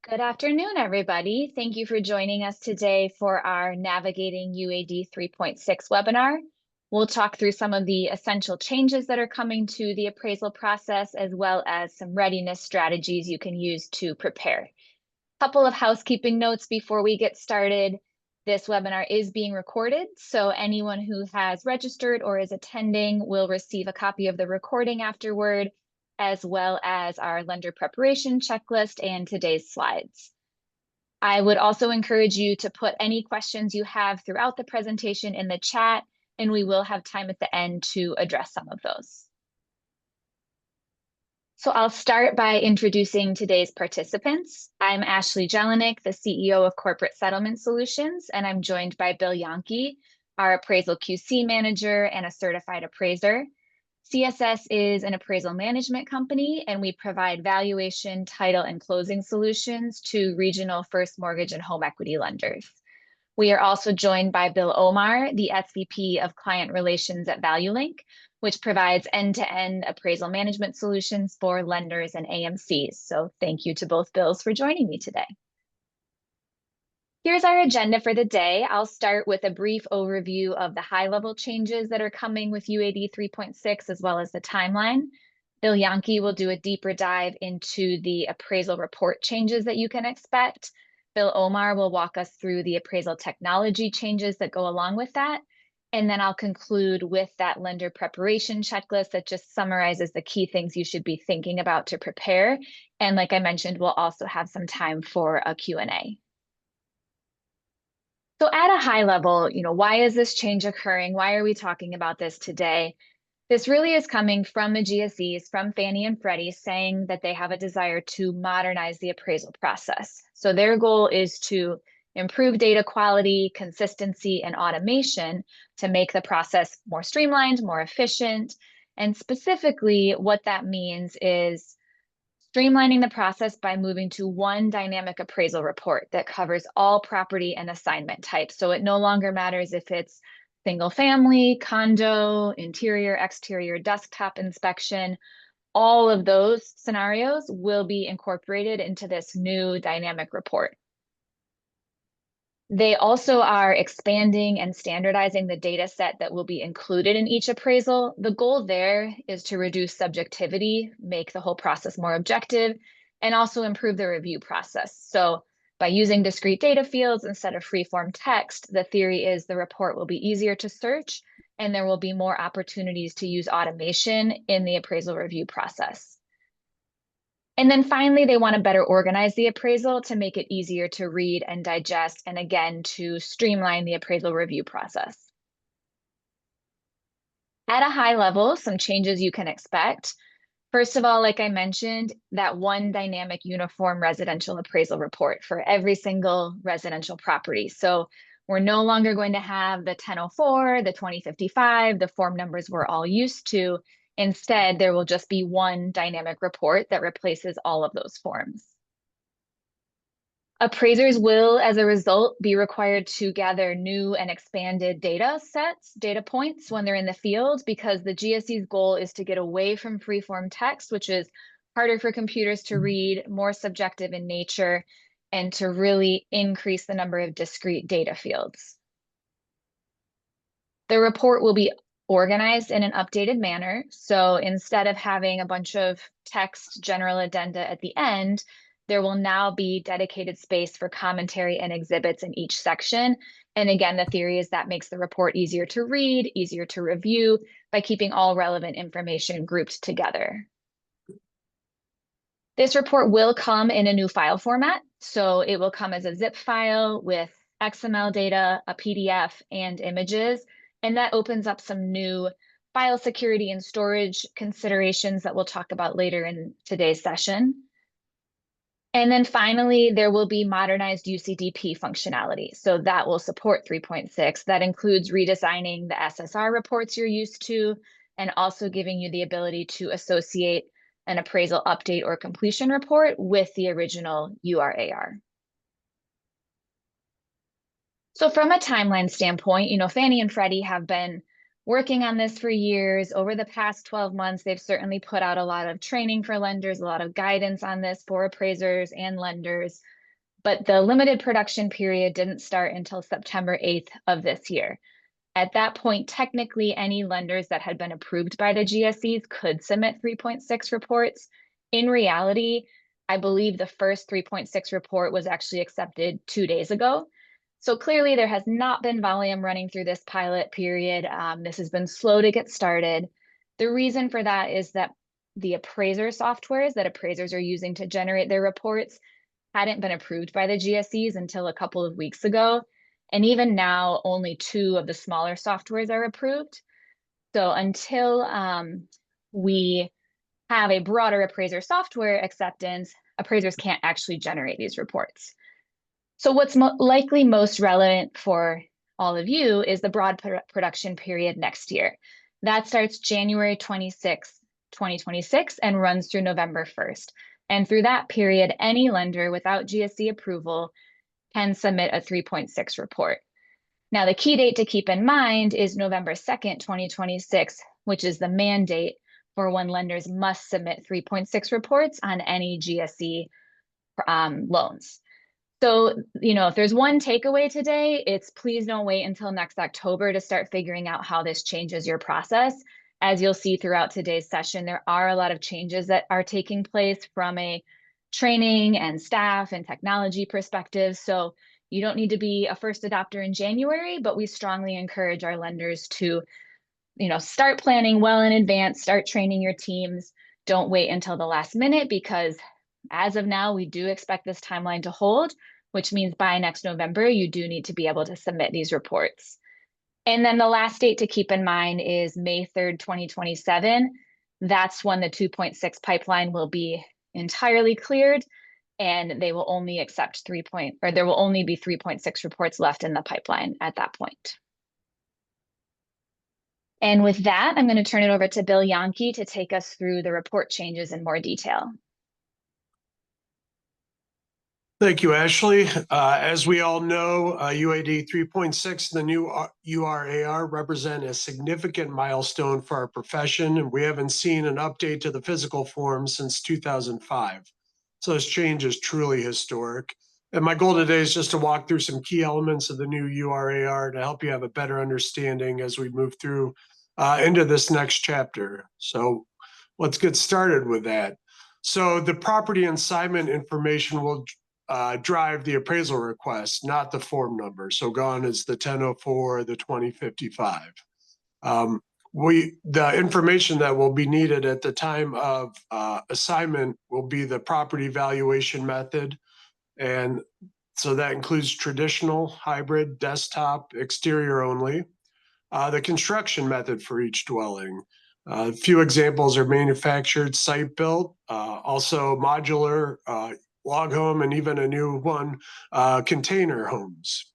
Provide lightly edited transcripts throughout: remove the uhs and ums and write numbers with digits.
Good afternoon, everybody. Thank you for joining us today for our Navigating UAD 3.6 webinar. We'll talk through some of the essential changes that are coming to the appraisal process, as well as some readiness strategies you can use to prepare. A couple of housekeeping notes before we get started. This webinar is being recorded, so anyone who has registered or is attending will receive a copy of the recording afterward, as well as our lender preparation checklist and today's slides. I would also encourage you to put any questions you have throughout the presentation in the chat, and we will have time at the end to address some of those. So I'll start by introducing today's participants. I'm Ashley Jelinek, the CEO of Corporate Settlement Solutions, and I'm joined by Bill Janke, our Appraisal QC Manager and a certified appraiser. CSS is an appraisal management company, and we provide valuation, title, and closing solutions to regional first mortgage and home equity lenders. We are also joined by Bill Omar, the SVP of Client Relations at ValueLink, which provides end-to-end appraisal management solutions for lenders and AMCs. So thank you to both Bills for joining me today. Here's our agenda for the day. I'll start with a brief overview of the high-level changes that are coming with UAD 3.6, as well as the timeline. Bill Janke will do a deeper dive into the appraisal report changes that you can expect. Bill Omar will walk us through the appraisal technology changes that go along with that. And then I'll conclude with that lender preparation checklist that just summarizes the key things you should be thinking about to prepare. And like I mentioned, we'll also have some time for a Q&A. So at a high level, why is this change occurring? Why are we talking about this today? This really is coming from the GSEs, from Fannie and Freddie, saying that they have a desire to modernize the appraisal process. So their goal is to improve data quality, consistency, and automation to make the process more streamlined, more efficient. And specifically, what that means is streamlining the process by moving to one dynamic appraisal report that covers all property and assignment types. So it no longer matters if it's single family, condo, interior, exterior, desktop inspection. All of those scenarios will be incorporated into this new dynamic report. They also are expanding and standardizing the data set that will be included in each appraisal. The goal there is to reduce subjectivity, make the whole process more objective, and also improve the review process. So by using discrete data fields instead of free-form text, the theory is the report will be easier to search, and there will be more opportunities to use automation in the appraisal review process. And then finally, they want to better organize the appraisal to make it easier to read and digest, and again, to streamline the appraisal review process. At a high level, some changes you can expect. First of all, like I mentioned, that one dynamic uniform residential appraisal report for every single residential property. So we're no longer going to have the 1004, the 2055, the form numbers we're all used to. Instead, there will just be one dynamic report that replaces all of those forms. Appraisers will, as a result, be required to gather new and expanded data sets, data points when they're in the field, because the GSE's goal is to get away from free-form text, which is harder for computers to read, more subjective in nature, and to really increase the number of discrete data fields. The report will be organized in an updated manner. So instead of having a bunch of text general addenda at the end, there will now be dedicated space for commentary and exhibits in each section. And again, the theory is that makes the report easier to read, easier to review by keeping all relevant information grouped together. This report will come in a new file format. So it will come as a zip file with XML data, a PDF, and images. And that opens up some new file security and storage considerations that we'll talk about later in today's session. And then finally, there will be modernized UCDP functionality. So that will support 3.6. That includes redesigning the SSR reports you're used to, and also giving you the ability to associate an appraisal update or completion report with the original URAR. So from a timeline standpoint, Fannie and Freddie have been working on this for years. Over the past 12 months, they've certainly put out a lot of training for lenders, a lot of guidance on this for appraisers and lenders. But the limited production period didn't start until September 8th of this year. At that point, technically, any lenders that had been approved by the GSEs could submit 3.6 reports. In reality, I believe the first 3.6 report was actually accepted 2 days ago. So clearly there has not been volume running through this pilot period. This has been slow to get started. The reason for that is that the appraiser softwares that appraisers are using to generate their reports hadn't been approved by the GSEs until a couple of weeks ago. And even now, only 2 of the smaller softwares are approved. So until we have a broader appraiser software acceptance, appraisers can't actually generate these reports. So what's likely most relevant for all of you is the broad production period next year. That starts January 26, 2026 and runs through November 1st. And through that period, any lender without GSE approval can submit a 3.6 report. Now, the key date to keep in mind is November 2nd, 2026, which is the mandate for when lenders must submit 3.6 reports on any GSE loans. So, if there's one takeaway today, it's please don't wait until next October to start figuring out how this changes your process. As you'll see throughout today's session, there are a lot of changes that are taking place from a training and staff and technology perspective. So you don't need to be a first adopter in January, but we strongly encourage our lenders to, start planning well in advance, start training your teams. Don't wait until the last minute, because as of now, we do expect this timeline to hold, which means by next November, you do need to be able to submit these reports. And then the last date to keep in mind is May 3rd, 2027. That's when the 2.6 pipeline will be entirely cleared, and they will only accept there will only be 3.6 reports left in the pipeline at that point. And with that, I'm going to turn it over to Bill Janke to take us through the report changes in more detail. Thank you, Ashley. As we all know, UAD 3.6, the new URAR, represent a significant milestone for our profession, and we haven't seen an update to the physical form since 2005. So this change is truly historic. And my goal today is just to walk through some key elements of the new URAR to help you have a better understanding as we move through into this next chapter. So let's get started with that. So the property assignment information will drive the appraisal request, not the form number. So gone is the 1004, the 2055. The information that will be needed at the time of assignment will be the property valuation method. And so that includes traditional, hybrid, desktop, exterior only. The construction method for each dwelling. A few examples are manufactured, site-built, also modular, log home, and even a new one, container homes.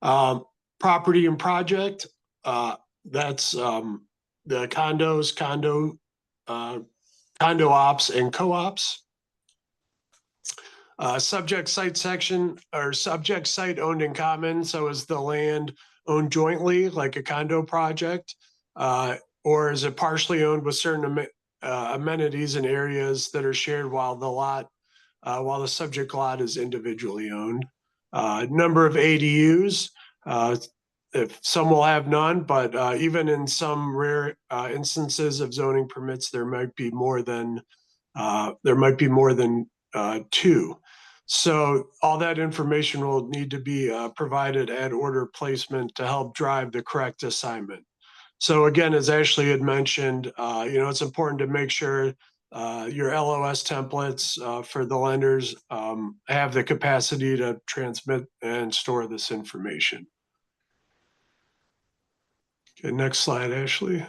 Property and project, that's the condos, condo ops, and co-ops. Subject site section, or subject site owned in common, so is the land owned jointly, like a condo project, or is it partially owned with certain amenities and areas that are shared while the subject lot is individually owned. Number of ADUs, if some will have none, but even in some rare instances of zoning permits, there might be more than 2. So all that information will need to be provided at order placement to help drive the correct assignment. So again, as Ashley had mentioned, it's important to make sure your LOS templates for the lenders have the capacity to transmit and store this information. Okay, next slide, Ashley.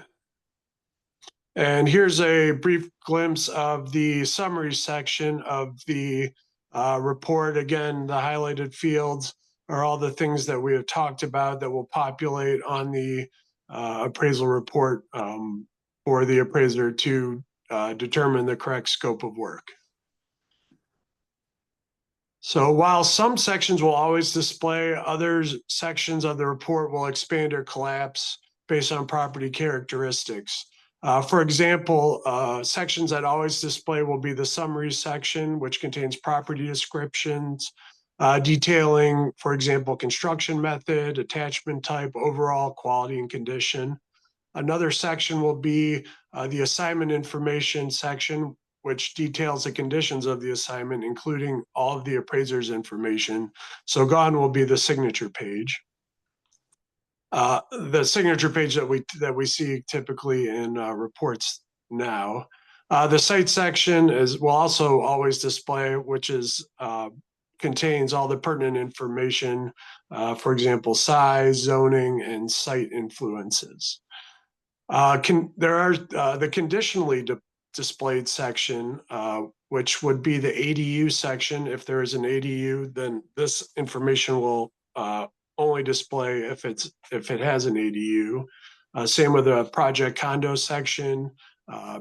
And here's a brief glimpse of the summary section of the report. Again, the highlighted fields are all the things that we have talked about that will populate on the appraisal report for the appraiser to determine the correct scope of work. So while some sections will always display, other sections of the report will expand or collapse based on property characteristics. For example, sections that always display will be the summary section, which contains property descriptions, detailing, for example, construction method, attachment type, overall quality and condition. Another section will be the assignment information section, which details the conditions of the assignment, including all of the appraiser's information. So gone will be the signature page. The signature page that we see typically in reports now. The site section will also always display, which is contains all the pertinent information, for example, size, zoning, and site influences. There are the conditionally displayed section, which would be the ADU section. If there is an ADU, then this information will only display if it has an ADU. Same with the project condo section,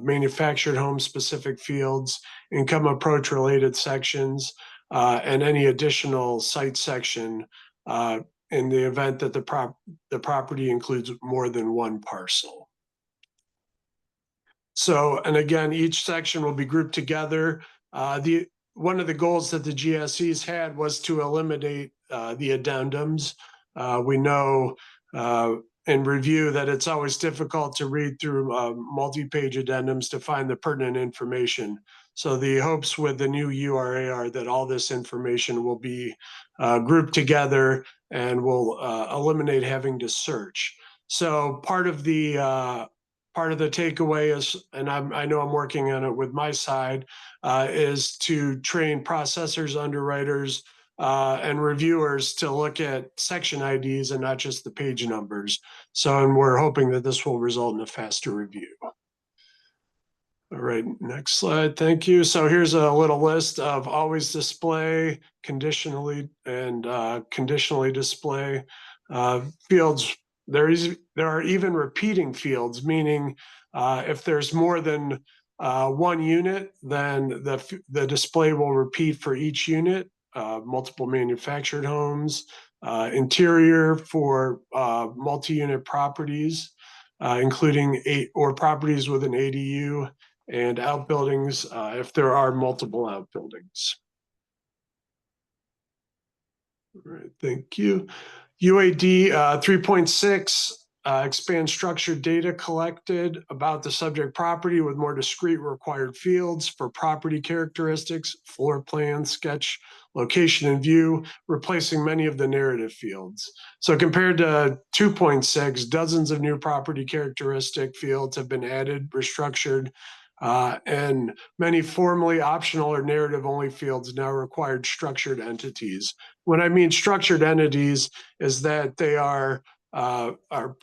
manufactured home specific fields, income approach related sections, and any additional site section in the event that the property includes more than one parcel. So, and again, each section will be grouped together. One of the goals that the GSEs had was to eliminate the addendums. We know in review that it's always difficult to read through multi-page addendums to find the pertinent information. So the hopes with the new URA are that all this information will be grouped together and will eliminate having to search. So part of the takeaway is, and I know I'm working on it with my side, is to train processors, underwriters, and reviewers to look at section IDs and not just the page numbers. So, and we're hoping that this will result in a faster review. All right, next slide. Thank you. So here's a little list of always display, conditionally, and conditionally display fields. There are even repeating fields, meaning if there's more than one unit, then the display will repeat for each unit. Multiple manufactured homes, interior for multi-unit properties, including properties with an ADU, and outbuildings if there are multiple outbuildings. All right, thank you. UAD 3.6 expands structured data collected about the subject property with more discrete required fields for property characteristics, floor plan, sketch, location, and view, replacing many of the narrative fields. So compared to 2.6, dozens of new property characteristic fields have been added, restructured, and many formerly optional or narrative-only fields now required structured entities. When I mean structured entities is that they are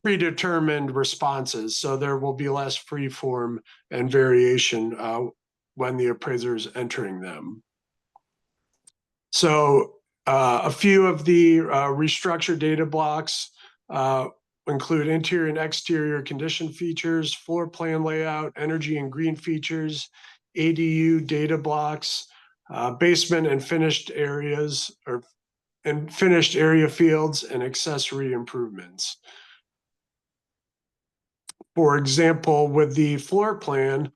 predetermined responses, so there will be less freeform and variation when the appraiser is entering them. So a few of the restructured data blocks include interior and exterior condition features, floor plan layout, energy and green features, ADU data blocks, basement and finished areas, and finished area fields, and accessory improvements. For example, with the floor plan,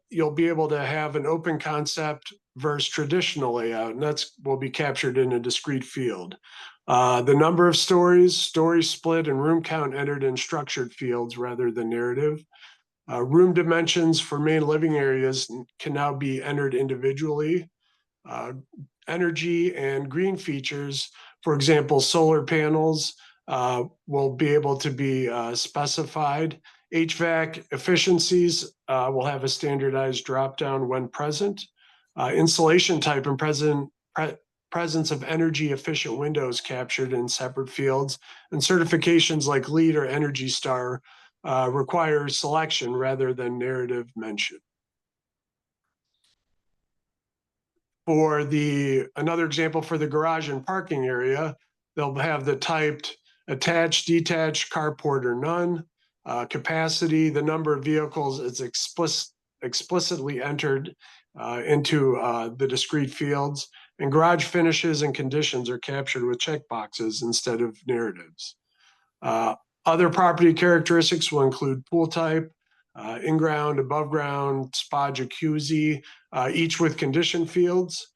you'll be able to have an open concept versus traditional layout, and that's will be captured in a discrete field. The number of stories, story split, and room count entered in structured fields rather than narrative. Room dimensions for main living areas can now be entered individually. Energy and green features, for example, solar panels, will be able to be specified. HVAC efficiencies will have a standardized drop-down when present. Insulation type and presence of energy efficient windows captured in separate fields, and certifications like LEED or Energy Star require selection rather than narrative mention. For another example for the garage and parking area, they'll have the typed attached, detached, carport, or none. Capacity, the number of vehicles is explicitly entered into the discrete fields, and garage finishes and conditions are captured with checkboxes instead of narratives. Other property characteristics will include pool type, in-ground, above-ground, spa, jacuzzi, each with condition fields.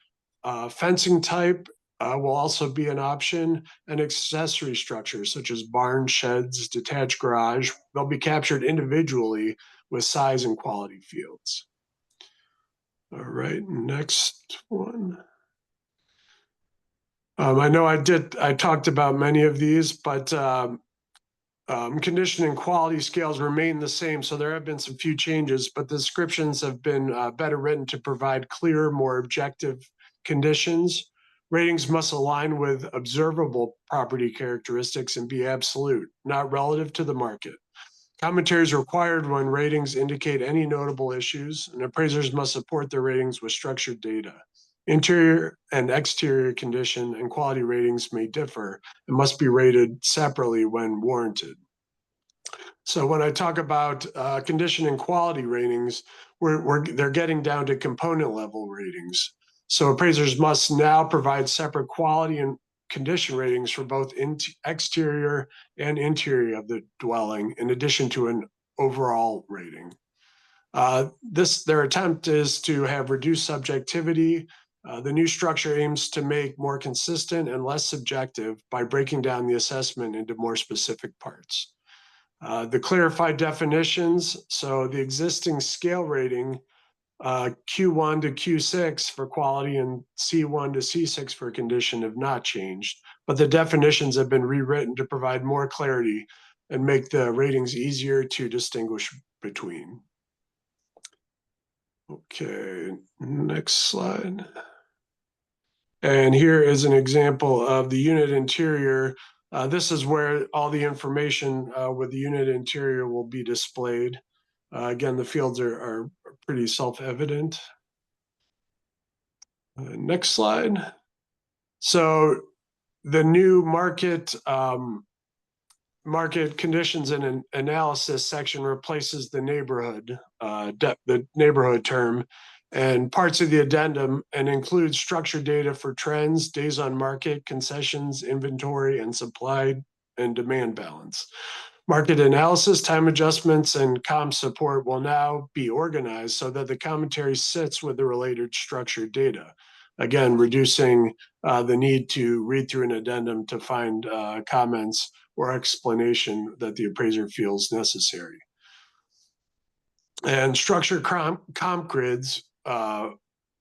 Fencing type will also be an option, and accessory structures such as barn, sheds, detached garage. They'll be captured individually with size and quality fields. All right, next one. I know I talked about many of these, but condition and quality scales remain the same. So there have been some few changes, but the descriptions have been better written to provide clearer, more objective conditions. Ratings must align with observable property characteristics and be absolute, not relative to the market. Commentary is required when ratings indicate any notable issues, and appraisers must support their ratings with structured data. Interior and exterior condition and quality ratings may differ and must be rated separately when warranted. So when I talk about condition and quality ratings, they're getting down to component level ratings. So appraisers must now provide separate quality and condition ratings for both exterior and interior of the dwelling, in addition to an overall rating. Their attempt is to have reduced subjectivity. The new structure aims to make more consistent and less subjective by breaking down the assessment into more specific parts. The clarified definitions, so the existing scale rating, Q1 to Q6 for quality and C1 to C6 for condition have not changed, but the definitions have been rewritten to provide more clarity and make the ratings easier to distinguish between. Okay, next slide. And here is an example of the unit interior. This is where all the information with the unit interior will be displayed. Again, the fields are pretty self-evident. Next slide. So the new market conditions and analysis section replaces the neighborhood term and parts of the addendum, and includes structured data for trends, days on market, concessions, inventory, and supply and demand balance. Market analysis, time adjustments, and comp support will now be organized so that the commentary sits with the related structured data. Again, reducing the need to read through an addendum to find comments or explanation that the appraiser feels necessary. And structured comp grids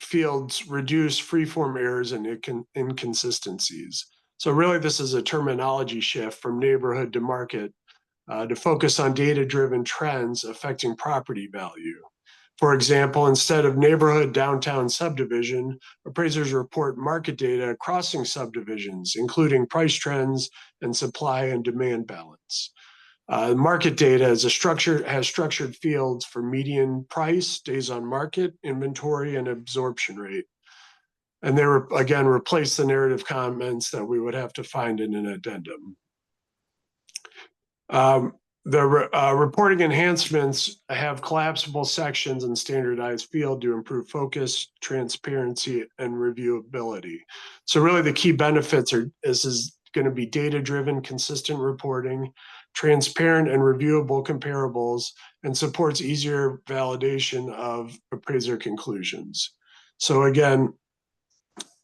fields reduce freeform errors and inconsistencies. So really, this is a terminology shift from neighborhood to market to focus on data-driven trends affecting property value. For example, instead of neighborhood downtown subdivision, appraisers report market data crossing subdivisions, including price trends and supply and demand balance. Market data has structured fields for median price, days on market, inventory, and absorption rate. And they again replace the narrative comments that we would have to find in an addendum. Reporting enhancements have collapsible sections and standardized field to improve focus, transparency, and reviewability. So really the key benefits are this is going to be data-driven, consistent reporting, transparent and reviewable comparables, and supports easier validation of appraiser conclusions. So again,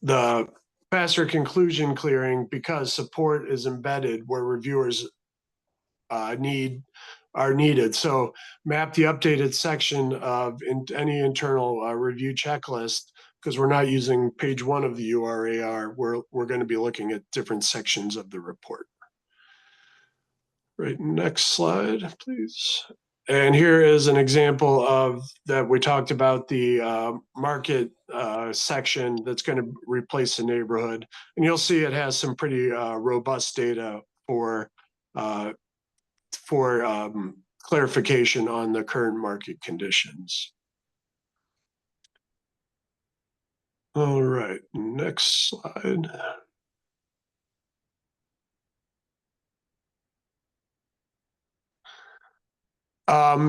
the faster conclusion clearing because support is embedded where reviewers are needed. So map the updated section of any internal review checklist, because we're not using page 1 of the URAR. We're going to be looking at different sections of the report. Right, next slide, please. And here is an example of that we talked about the market section that's going to replace the neighborhood. And you'll see it has some pretty robust data for clarification on the current market conditions. All right, next slide.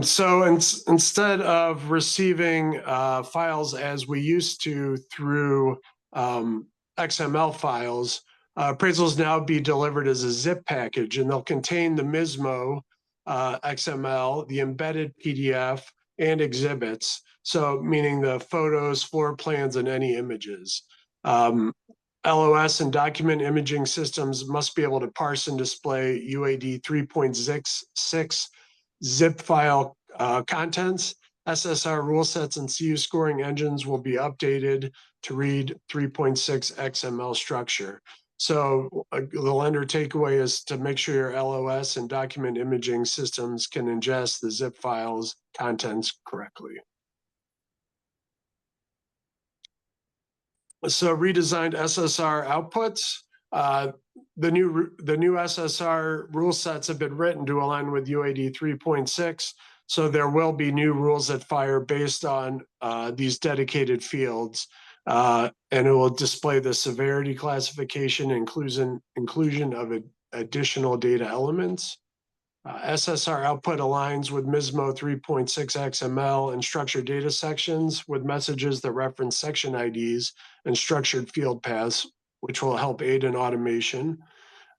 So instead of receiving files as we used to through XML files, Appraisals now be delivered as a zip package, and they'll contain the MISMO XML, the embedded PDF, and exhibits. So meaning the photos, floor plans, and any images. LOS and document imaging systems must be able to parse and display UAD 3.6 zip file contents. SSR rule sets and CU scoring engines will be updated to read 3.6 XML structure. So the lender takeaway is to make sure your LOS and document imaging systems can ingest the zip files contents correctly. So redesigned SSR outputs. The new SSR rule sets have been written to align with UAD 3.6. So there will be new rules that fire based on these dedicated fields. And it will display the severity classification, inclusion of additional data elements. SSR output aligns with MISMO 3.6 XML and structured data sections with messages that reference section IDs and structured field paths, which will help aid in automation.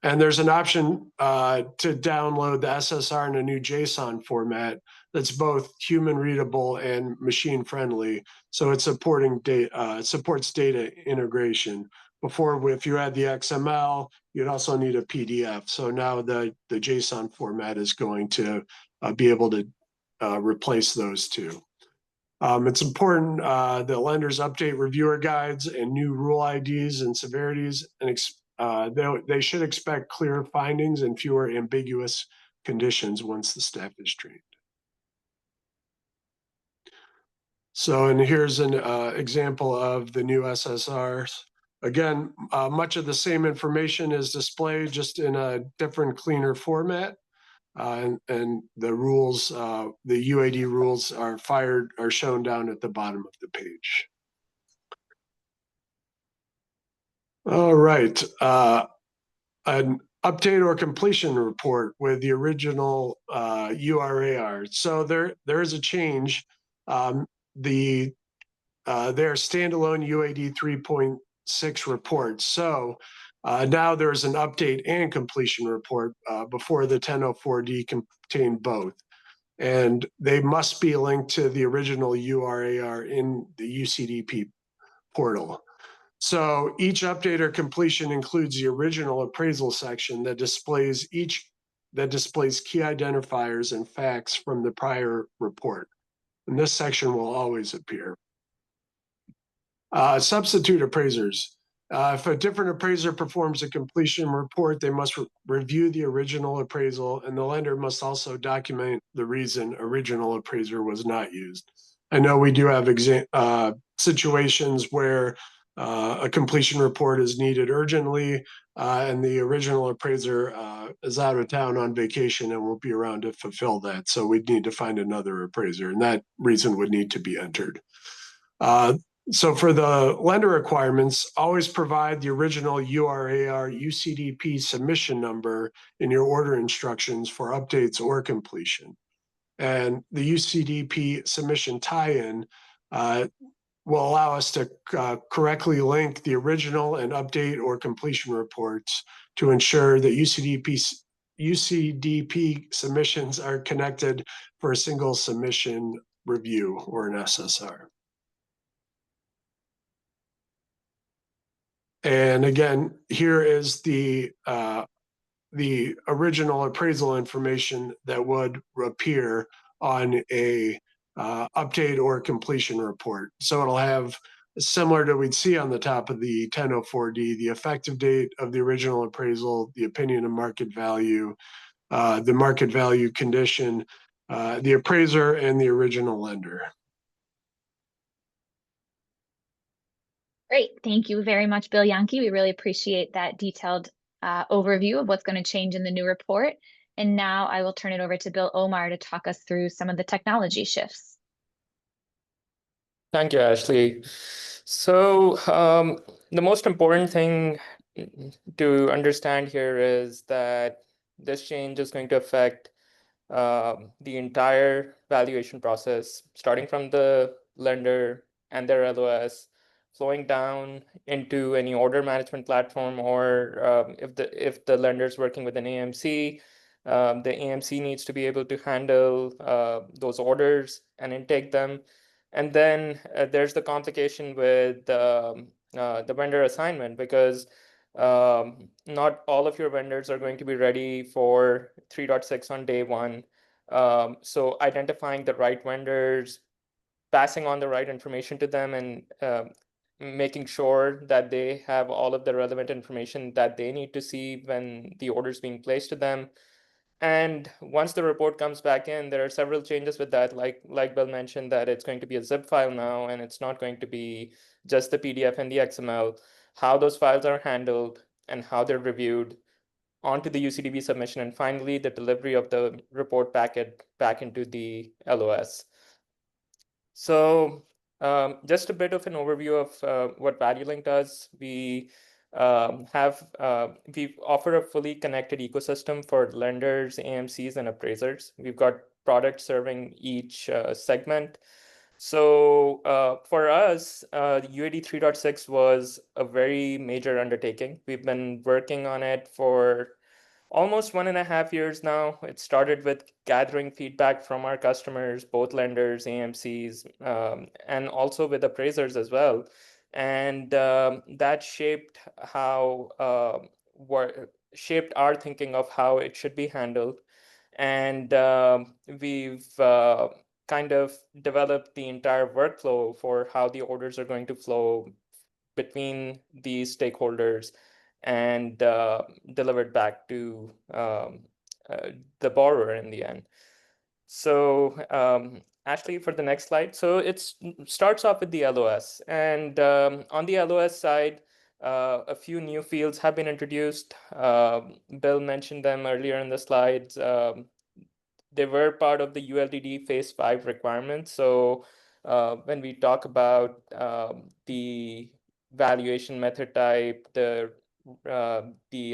And there's an option to download the SSR in a new JSON format that's both human readable and machine friendly. So it supports data integration. Before, if you had the XML, you'd also need a PDF. So now the JSON format is going to be able to replace those two. It's important that lenders update reviewer guides and new rule IDs and severities, and they should expect clear findings and fewer ambiguous conditions once the staff is trained. So, and here's an example of the new SSRs. Again, much of the same information is displayed, just in a different, cleaner format. And the rules, the UAD rules are shown down at the bottom of the page. All right, an update or completion report with the original URAR. So there is a change. They're standalone UAD 3.6 reports. So now there's an update and completion report. Before the 1004D contained both. And they must be linked to the original URAR in the UCDP portal. So each update or completion includes the original appraisal section that displays key identifiers and facts from the prior report. And this section will always appear. Substitute appraisers. If a different appraiser performs a completion report, they must review the original appraisal, and the lender must also document the reason original appraiser was not used. I know we do have situations where a completion report is needed urgently, and the original appraiser is out of town on vacation and won't be around to fulfill that. So we'd need to find another appraiser, and that reason would need to be entered. So for the lender requirements, always provide the original URAR UCDP submission number in your order instructions for updates or completion. And the UCDP submission tie-in will allow us to correctly link the original and update or completion reports to ensure that UCDP submissions are connected for a single submission review or an SSR. And again, here is the original appraisal information that would appear on a update or completion report. So it'll have, similar to we'd see on the top of the 1004D, the effective date of the original appraisal, the opinion of market value, the market value condition, the appraiser, and the original lender. Great. Thank you very much, Bill Janke. We really appreciate that detailed overview of what's going to change in the new report. And now I will turn it over to Bill Omar to talk us through some of the technology shifts. Thank you, Ashley. So the most important thing to understand here is that this change is going to affect the entire valuation process, starting from the lender and their LOS, flowing down into any order management platform, or if the lender is working with an AMC, the AMC needs to be able to handle those orders and intake them. And then there's the complication with the vendor assignment, because not all of your vendors are going to be ready for 3.6 on day one. So identifying the right vendors, passing on the right information to them, and making sure that they have all of the relevant information that they need to see when the order is being placed to them. And once the report comes back in, there are several changes with that. Like Bill mentioned, that it's going to be a zip file now, and it's not going to be just the PDF and the XML. How those files are handled and how they're reviewed onto the UCDP submission, and finally the delivery of the report packet back into the LOS. So just a bit of an overview of what ValueLink does. We offer a fully connected ecosystem for lenders, AMCs, and appraisers. We've got products serving each segment. So for us, UAD 3.6 was a very major undertaking. We've been working on it for almost 1.5 years now. It started with gathering feedback from our customers, both lenders, AMCs, and also with appraisers as well. And that shaped shaped our thinking of how it should be handled. And we've kind of developed the entire workflow for how the orders are going to flow between these stakeholders and delivered back to the borrower in the end. So Ashley, for the next slide. So it starts off with the LOS. And on the LOS side, a few new fields have been introduced. Bill mentioned them earlier in the slides. They were part of the ULDD Phase 5 requirements. So when we talk about the valuation method type, the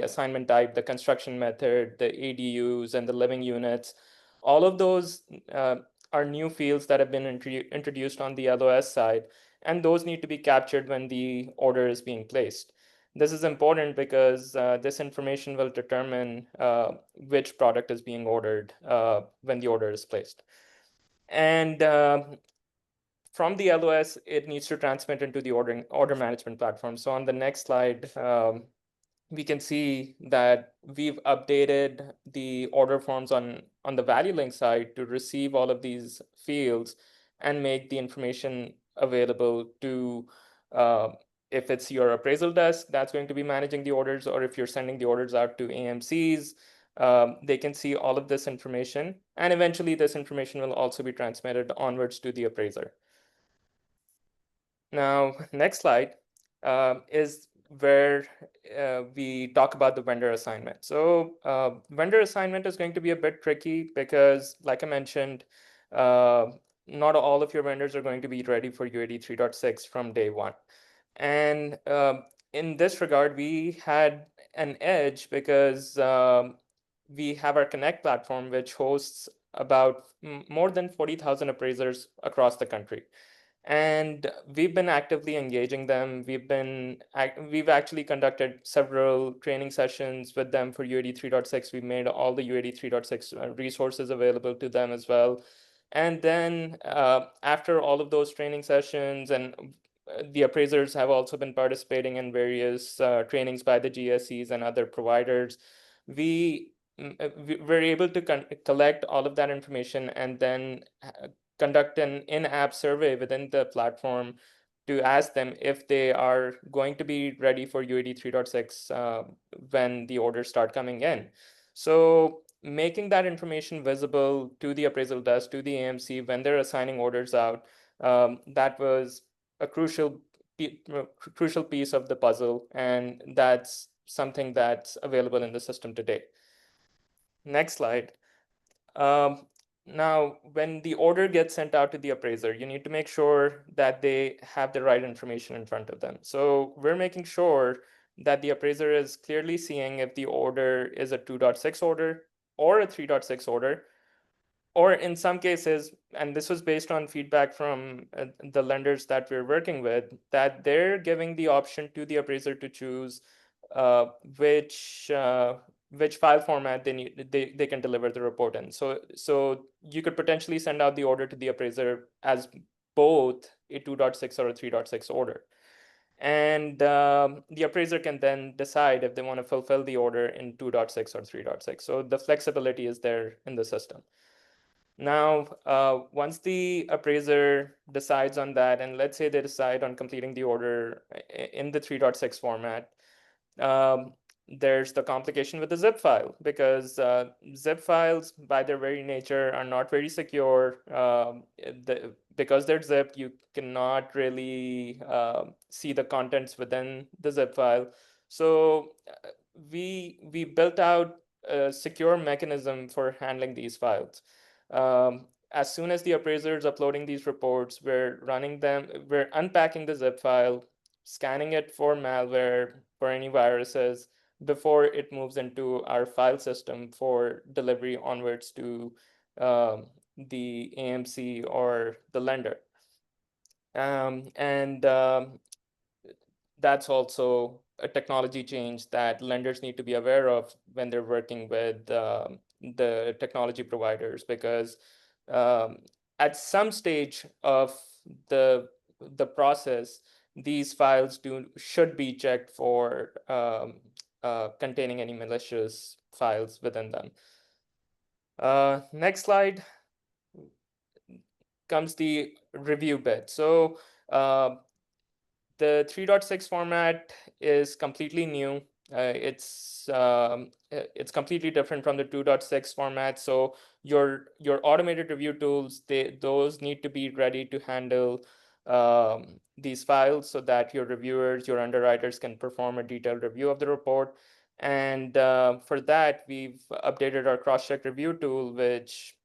assignment type, the construction method, the ADUs, and the living units, all of those are new fields that have been introduced on the LOS side, and those need to be captured when the order is being placed. This is important because this information will determine which product is being ordered when the order is placed. And from the LOS, it needs to transmit into the order management platform. So on the next slide, we can see that we've updated the order forms on the ValueLink side to receive all of these fields and make the information available to if it's your appraisal desk that's going to be managing the orders, or if you're sending the orders out to AMCs, they can see all of this information, and eventually this information will also be transmitted onwards to the appraiser. Now, next slide is where we talk about the vendor assignment. So vendor assignment is going to be a bit tricky because, like I mentioned, not all of your vendors are going to be ready for UAD 3.6 from day one. And in this regard, we had an edge because we have our Connect platform, which hosts about more than 40,000 appraisers across the country. And we've been actively engaging them. We've actually conducted several training sessions with them for UAD 3.6. We made all the UAD 3.6 resources available to them as well. And then after all of those training sessions, and the appraisers have also been participating in various trainings by the GSEs and other providers, we were able to collect all of that information and then conduct an in-app survey within the platform to ask them if they are going to be ready for UAD 3.6 when the orders start coming in. So making that information visible to the appraisal desk, to the AMC when they're assigning orders out, that was a crucial piece of the puzzle, and that's something that's available in the system today. Next slide. Now, when the order gets sent out to the appraiser, you need to make sure that they have the right information in front of them. So we're making sure that the appraiser is clearly seeing if the order is a 2.6 order or a 3.6 order, or in some cases, and this was based on feedback from the lenders that we're working with, that they're giving the option to the appraiser to choose which file format they can deliver the report in. So you could potentially send out the order to the appraiser as both a 2.6 or a 3.6 order. And the appraiser can then decide if they want to fulfill the order in 2.6 or 3.6. So the flexibility is there in the system. Now, once the appraiser decides on that, and let's say they decide on completing the order in the 3.6 format, there's the complication with the zip file, because zip files by their very nature are not very secure. Because they're zipped, you cannot really see the contents within the zip file. So we built out a secure mechanism for handling these files. As soon as the appraiser is uploading these reports, we're unpacking the zip file, scanning it for malware, for any viruses, before it moves into our file system for delivery onwards to the AMC or the lender. That's also a technology change that lenders need to be aware of when they're working with the technology providers, because at some stage of the process, these files should be checked for containing any malicious files within them. Next slide comes the review bit. So the 3.6 format is completely new. It's completely different from the 2.6 format. So your automated review tools, those need to be ready to handle these files, so that your reviewers, your underwriters can perform a detailed review of the report. And for that, we've updated our cross-check review tool, which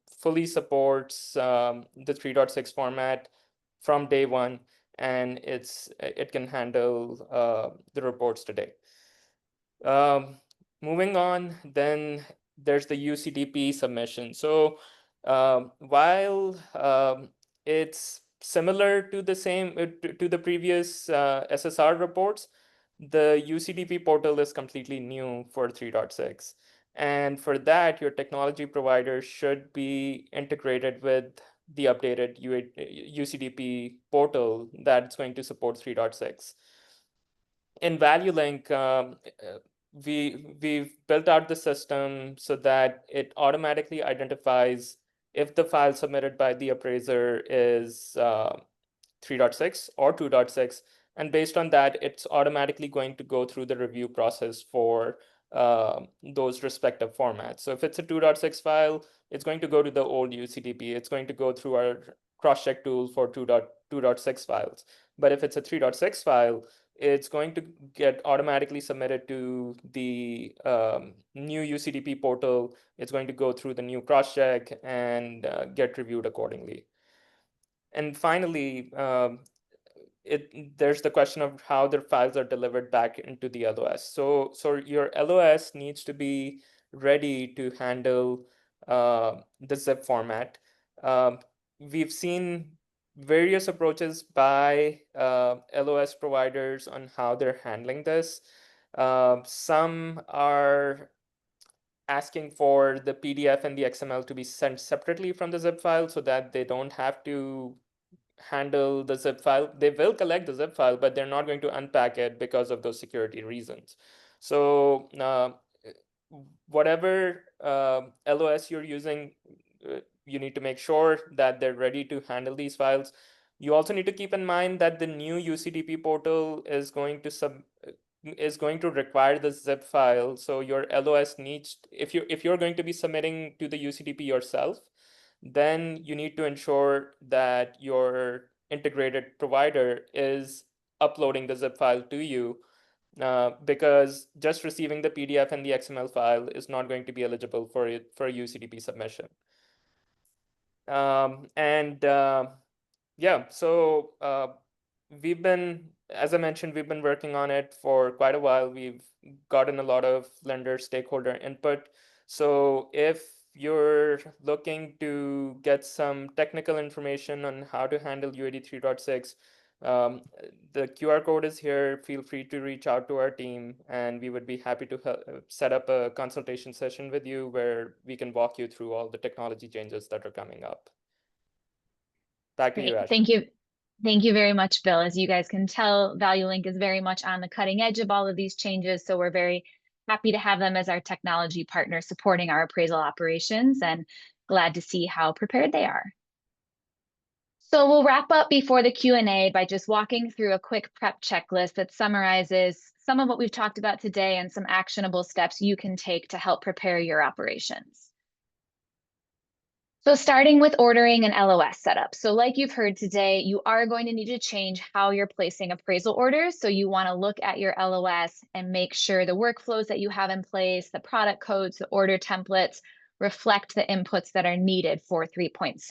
fully supports the 3.6 format from day one, and it can handle the reports today. Moving on, then there's the UCDP submission. So while it's similar to the previous SSR reports, the UCDP portal is completely new for 3.6. And for that, your technology provider should be integrated with the updated UCDP portal that's going to support 3.6. In ValueLink, we've built out the system so that it automatically identifies if the file submitted by the appraiser is 3.6 or 2.6. And based on that, it's automatically going to go through the review process for those respective formats. So if it's a 2.6 file, it's going to go to the old UCDP. It's going to go through our cross-check tool for 2.6 files. But if it's a 3.6 file, it's going to get automatically submitted to the new UCDP portal. It's going to go through the new cross-check and get reviewed accordingly. And finally, there's the question of how the files are delivered back into the LOS. So your LOS needs to be ready to handle the zip format. We've seen various approaches by LOS providers on how they're handling this. Some are asking for the PDF and the XML to be sent separately from the zip file, so that they don't have to handle the zip file. They will collect the zip file, but they're not going to unpack it because of those security reasons. So whatever LOS you're using, you need to make sure that they're ready to handle these files. You also need to keep in mind that the new UCDP portal is going to require the zip file. So your LOS needs, if you're going to be submitting to the UCDP yourself, then you need to ensure that your integrated provider is uploading the zip file to you, because just receiving the PDF and the XML file is not going to be eligible for a UCDP submission. Yeah, so as I mentioned, we've been working on it for quite a while. We've gotten a lot of lender stakeholder input. So if you're looking to get some technical information on how to handle UAD 3.6, the QR code is here. Feel free to reach out to our team, and we would be happy to set up a consultation session with you where we can walk you through all the technology changes that are coming up. Back to you, Great. Ashley. Thank you. Thank you very much, Bill. As you guys can tell, ValueLink is very much on the cutting edge of all of these changes. So we're very happy to have them as our technology partner supporting our appraisal operations, and glad to see how prepared they are. So we'll wrap up before the Q&A by just walking through a quick prep checklist that summarizes some of what we've talked about today and some actionable steps you can take to help prepare your operations. So starting with ordering an LOS setup. So like you've heard today, you are going to need to change how you're placing appraisal orders. So you want to look at your LOS and make sure the workflows that you have in place, the product codes, the order templates reflect the inputs that are needed for 3.6.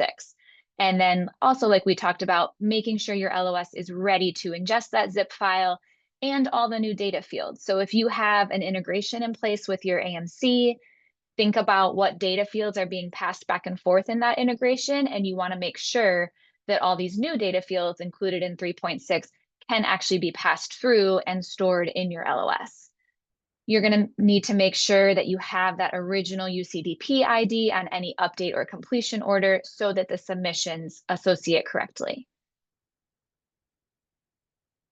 And then also, like we talked about, making sure your LOS is ready to ingest that zip file and all the new data fields. So if you have an integration in place with your AMC, think about what data fields are being passed back and forth in that integration, and you want to make sure that all these new data fields included in 3.6 can actually be passed through and stored in your LOS. You're going to need to make sure that you have that original UCDP ID on any update or completion order so that the submissions associate correctly.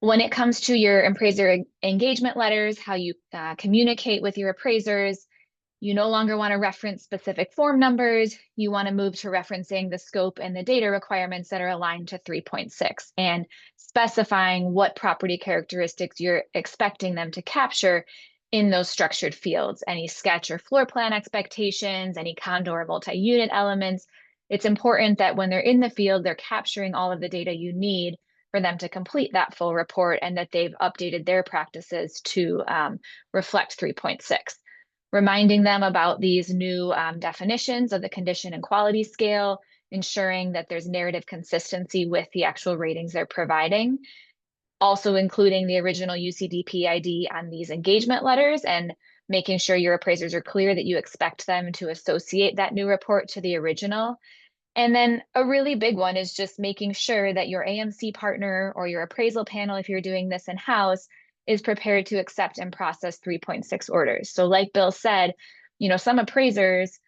When it comes to your appraiser engagement letters, how you communicate with your appraisers, you no longer want to reference specific form numbers. You want to move to referencing the scope and the data requirements that are aligned to 3.6 and specifying what property characteristics you're expecting them to capture in those structured fields. Any sketch or floor plan expectations, any condo or multi-unit elements. It's important that when they're in the field, they're capturing all of the data you need for them to complete that full report, and that they've updated their practices to reflect 3.6. Reminding them about these new definitions of the condition and quality scale, ensuring that there's narrative consistency with the actual ratings they're providing. Also including the original UCDP ID on these engagement letters and making sure your appraisers are clear that you expect them to associate that new report to the original. And then a really big one is just making sure that your AMC partner or your appraisal panel, if you're doing this in-house, is prepared to accept and process 3.6 orders. So like Bill said, some appraisers,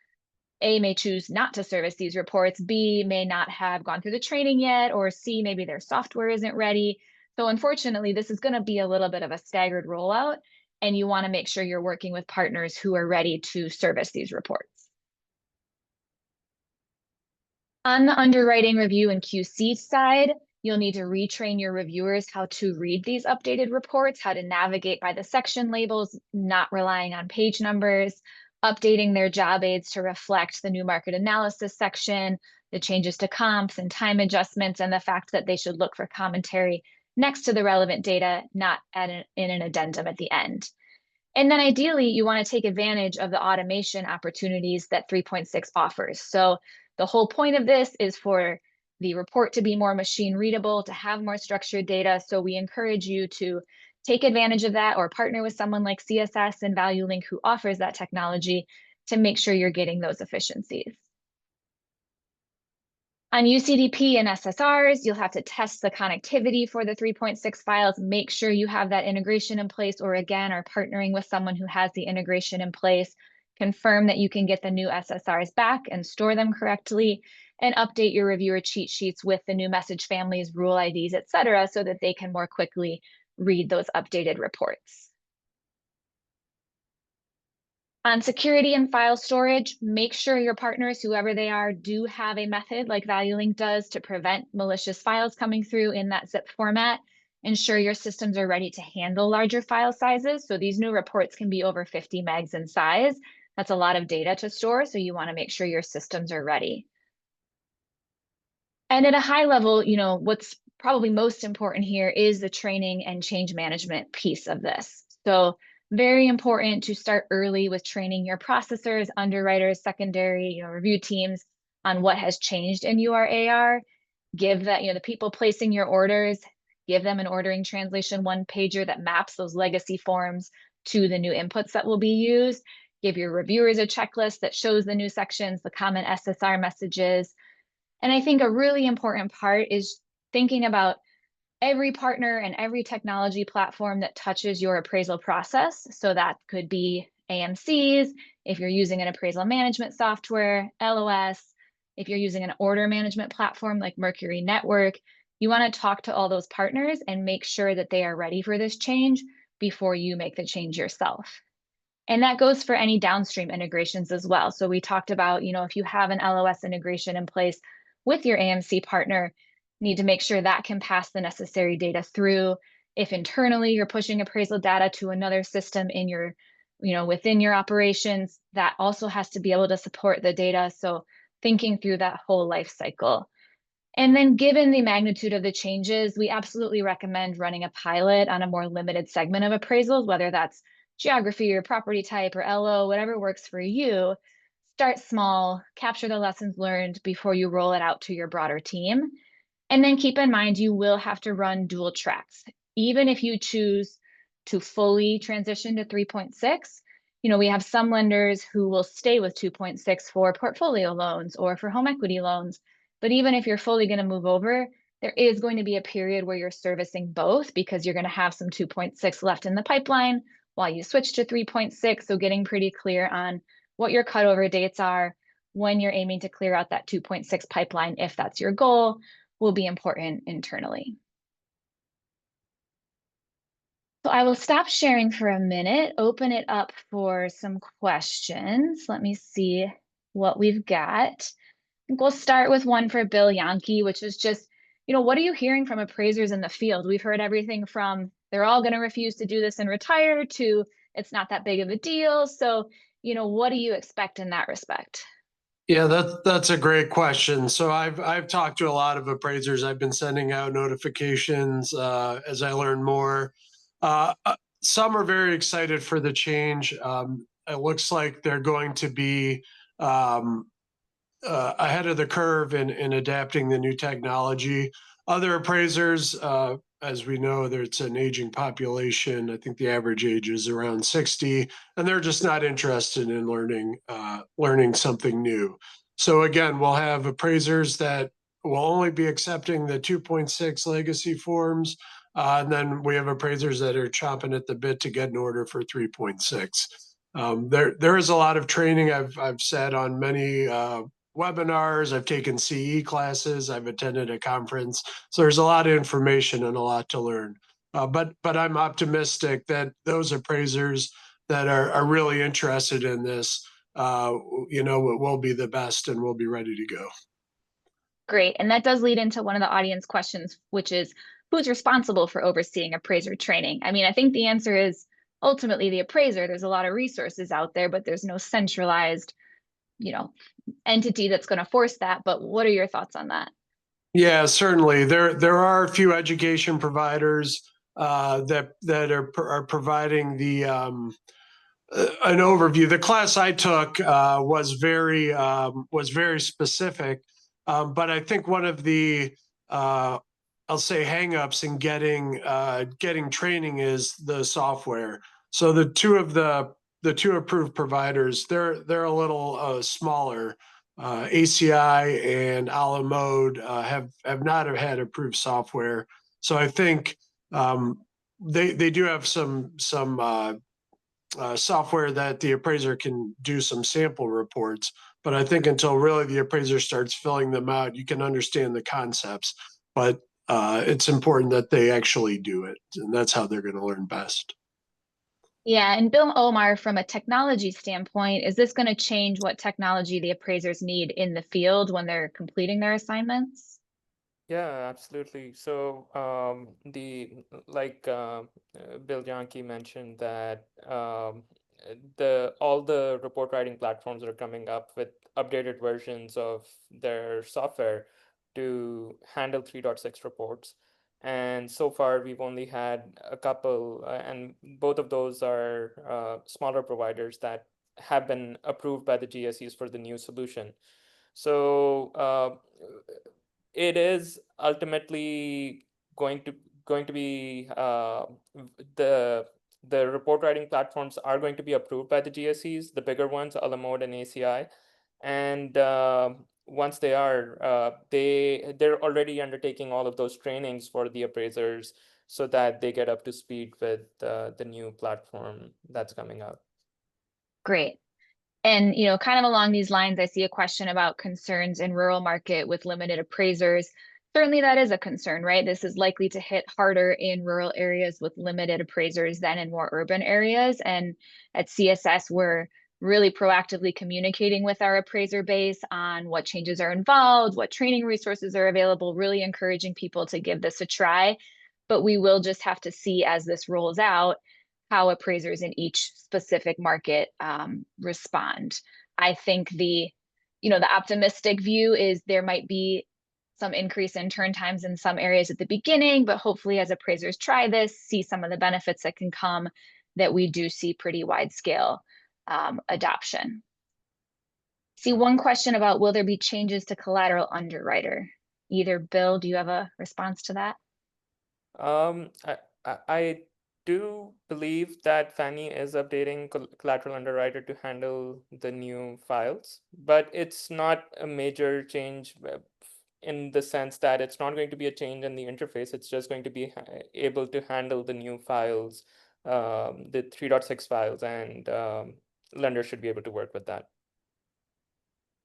A, may choose not to service these reports, B, may not have gone through the training yet, or C, maybe their software isn't ready. So unfortunately, this is going to be a little bit of a staggered rollout, and you want to make sure you're working with partners who are ready to service these reports. On the underwriting review and QC side, you'll need to retrain your reviewers how to read these updated reports, how to navigate by the section labels, not relying on page numbers, updating their job aids to reflect the new market analysis section, the changes to comps and time adjustments, and the fact that they should look for commentary next to the relevant data, not in an addendum at the end. And then ideally, you want to take advantage of the automation opportunities that 3.6 offers. So the whole point of this is for the report to be more machine readable, to have more structured data. So we encourage you to take advantage of that or partner with someone like CSS and ValueLink who offers that technology to make sure you're getting those efficiencies. On UCDP and SSRs, you'll have to test the connectivity for the 3.6 files, make sure you have that integration in place, or again, are partnering with someone who has the integration in place, confirm that you can get the new SSRs back and store them correctly, and update your reviewer cheat sheets with the new message families, rule IDs, et cetera, so that they can more quickly read those updated reports. On security and file storage, make sure your partners, whoever they are, do have a method like ValueLink does to prevent malicious files coming through in that zip format. Ensure your systems are ready to handle larger file sizes. So these new reports can be over 50 megs in size. That's a lot of data to store, so you want to make sure your systems are ready. And at a high level, what's probably most important here is the training and change management piece of this. So very important to start early with training your processors, underwriters, secondary, review teams on what has changed in URAR. Give that, the people placing your orders, give them an ordering translation one-pager that maps those legacy forms to the new inputs that will be used. give your reviewers a checklist that shows the new sections, the common SSR messages. And I think a really important part is thinking about every partner and every technology platform that touches your appraisal process. So that could be AMCs, if you're using an appraisal management software, LOS, if you're using an order management platform like Mercury Network, you want to talk to all those partners and make sure that they are ready for this change before you make the change yourself. And that goes for any downstream integrations as well. So we talked about, if you have an LOS integration in place with your AMC partner, need to make sure that can pass the necessary data through. If internally you're pushing appraisal data to another system in your, within your operations, that also has to be able to support the data. So thinking through that whole life cycle. And then given the magnitude of the changes, we absolutely recommend running a pilot on a more limited segment of appraisals, whether that's geography or property type or LO, whatever works for you. Start small, capture the lessons learned before you roll it out to your broader team. And then keep in mind, you will have to run dual tracks. Even if you choose to fully transition to 3.6, we have some lenders who will stay with 2.6 for portfolio loans or for home equity loans. But even if you're fully going to move over, there is going to be a period where you're servicing both because you're going to have some 2.6 left in the pipeline while you switch to 3.6. So getting pretty clear on what your cutover dates are, when you're aiming to clear out that 2.6 pipeline, if that's your goal, will be important internally. So I will stop sharing for a minute, open it up for some questions. Let me see what we've got. I think we'll start with one for Bill Janke, which is just, what are you hearing from appraisers in the field? We've heard everything from they're all going to refuse to do this and retire to it's not that big of a deal. So, what do you expect in that respect? Yeah, that's a great question. So I've talked to a lot of appraisers. I've been sending out notifications as I learn more. Some are very excited for the change. It looks like they're going to be ahead of the curve in adapting the new technology. Other appraisers, as we know, it's an aging population. I think the average age is around 60, and they're just not interested in learning something new. So again, we'll have appraisers that will only be accepting the 2.6 legacy forms, and then we have appraisers that are chomping at the bit to get an order for 3.6. There is a lot of training I've said on many webinars. I've taken CE classes. I've attended a conference. So there's a lot of information and a lot to learn. But I'm optimistic that those appraisers that are really interested in this, will be the best and will be ready to go. Great. And that does lead into one of the audience questions, which is who's responsible for overseeing appraiser training? I mean, I think the answer is ultimately the appraiser. There's a lot of resources out there, but there's no centralized, entity that's going to force that. But what are your thoughts on that? Yeah, certainly. There are a few education providers that are providing the an overview. The class I took was very specific, but I think one of the I'll say hangups in getting training is the software. So the two approved providers, they're a little smaller. ACI and a la mode have not had approved software. So I think they do have some software that the appraiser can do some sample reports. But I think until really the appraiser starts filling them out, you can understand the concepts. But it's important that they actually do it, and that's how they're going to learn best. Yeah, and Bill Omar, from a technology standpoint, is this going to change what technology the appraisers need in the field when they're completing their assignments? Yeah, absolutely. So Bill Janke mentioned that all the report writing platforms are coming up with updated versions of their software to handle 3.6 reports. And so far, we've only had a couple, and both of those are smaller providers that have been approved by the GSEs for the new solution. So it is ultimately going to be the the report writing platforms are going to be approved by the GSEs, the bigger ones, Alamode and ACI. And once they are, they're already undertaking all of those trainings for the appraisers so that they get up to speed with the new platform that's coming out. Great. And, kind of along these lines, I see a question about concerns in rural market with limited appraisers. Certainly that is a concern, right? This is likely to hit harder in rural areas with limited appraisers than in more urban areas. And at CSS, we're really proactively communicating with our appraiser base on what changes are involved, what training resources are available, really encouraging people to give this a try. But we will just have to see as this rolls out how appraisers in each specific market respond. I think the optimistic view is there might be some increase in turn times in some areas at the beginning, but hopefully as appraisers try this, see some of the benefits that can come, that we do see pretty wide scale adoption. See one question about, will there be changes to collateral underwriter? Either Bill, do you have a response to that? I do believe that Fannie is updating collateral underwriter to handle the new files, but it's not a major change in the sense that it's not going to be a change in the interface. It's just going to be able to handle the new files, the 3.6 files, and lenders should be able to work with that.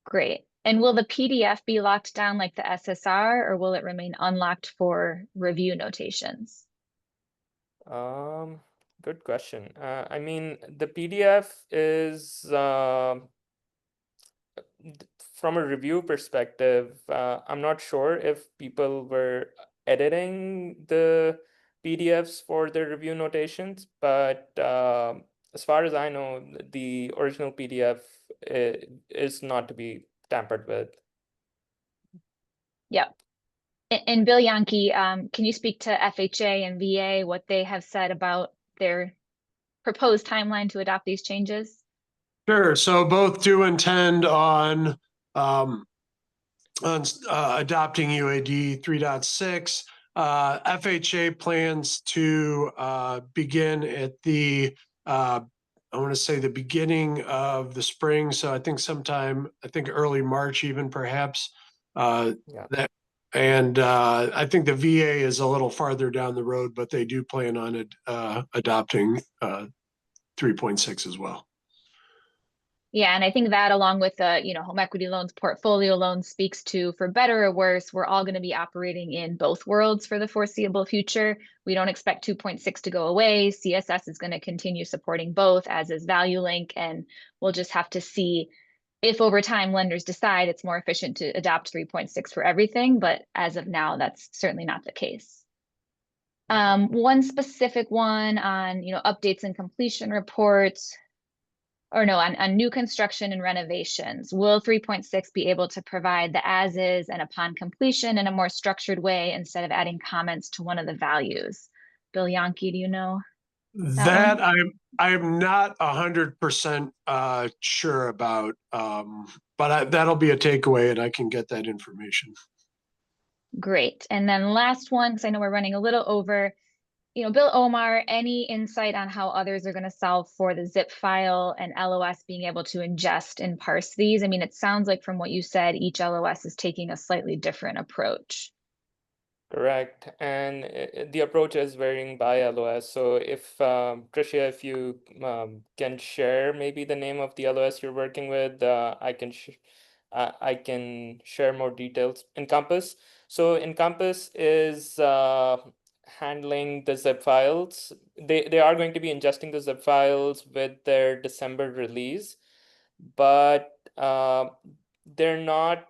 Great. And will the PDF be locked down like the SSR, or will it remain unlocked for review notations? Good question. I mean, the PDF is from a review perspective, I'm not sure if people were editing the PDFs for their review notations, but as far as I know, the original PDF is not to be tampered with. Yep. And Bill Janke, can you speak to FHA and VA, what they have said about their proposed timeline to adopt these changes? Sure. So both do intend on adopting UAD 3.6. FHA plans to begin at the I want to say the beginning of the spring. So I think sometime, early March, even perhaps. I think the VA is a little farther down the road, but they do plan on adopting 3.6 as well. Yeah, and I think that along with the, home equity loans, portfolio loans speaks to, for better or worse, we're all going to be operating in both worlds for the foreseeable future. We don't expect 2.6 to go away. CSS is going to continue supporting both, as is ValueLink, and we'll just have to see if over time lenders decide it's more efficient to adopt 3.6 for everything. But as of now, that's certainly not the case. One specific one on, updates and completion reports. Or no, on new construction and renovations. Will 3.6 be able to provide the as-is and upon completion in a more structured way instead of adding comments to one of the values? Bill Janke, do you know? That I'm not 100% sure about, but that'll be a takeaway, and I can get that information. Great. And then last one, because I know we're running a little over. Bill Omar, any insight on how others are going to solve for the zip file and LOS being able to ingest and parse these? I mean, it sounds like from what you said, each LOS is taking a slightly different approach. Correct. And the approach is varying by LOS. So if, Tricia, if you can share maybe the name of the LOS you're working with, I can share more details. Encompass. So Encompass is handling the zip files. They are going to be ingesting the zip files with their December release, but they're not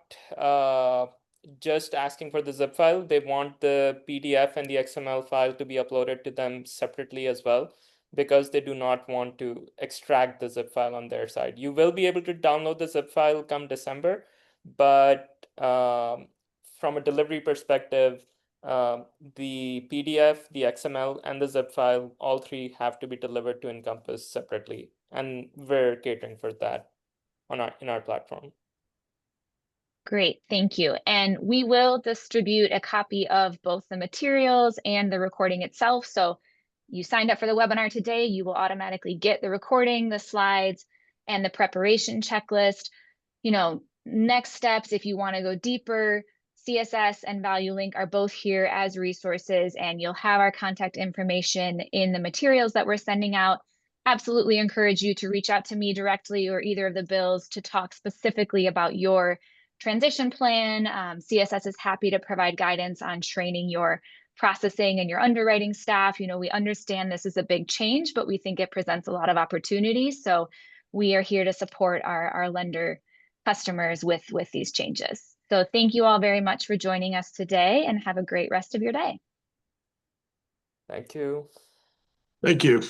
just asking for the zip file. They want the PDF and the XML file to be uploaded to them separately as well, because they do not want to extract the zip file on their side. You will be able to download the zip file come December, but from a delivery perspective, the PDF, the XML, and the zip file, all three have to be delivered to Encompass separately, and we're catering for that in our platform. Great, thank you. And we will distribute a copy of both the materials and the recording itself. So you signed up for the webinar today, you will automatically get the recording, the slides, and the preparation checklist. You know, next steps, if you want to go deeper, CSS and ValueLink are both here as resources, and you'll have our contact information in the materials that we're sending out. Absolutely encourage you to reach out to me directly or either of the bills to talk specifically about your transition plan. CSS is happy to provide guidance on training your processing and your underwriting staff. You know, we understand this is a big change, but we think it presents a lot of opportunities. So we are here to support our lender customers with these changes. So thank you all very much for joining us today, and have a great rest of your day. Thank you. Thank you.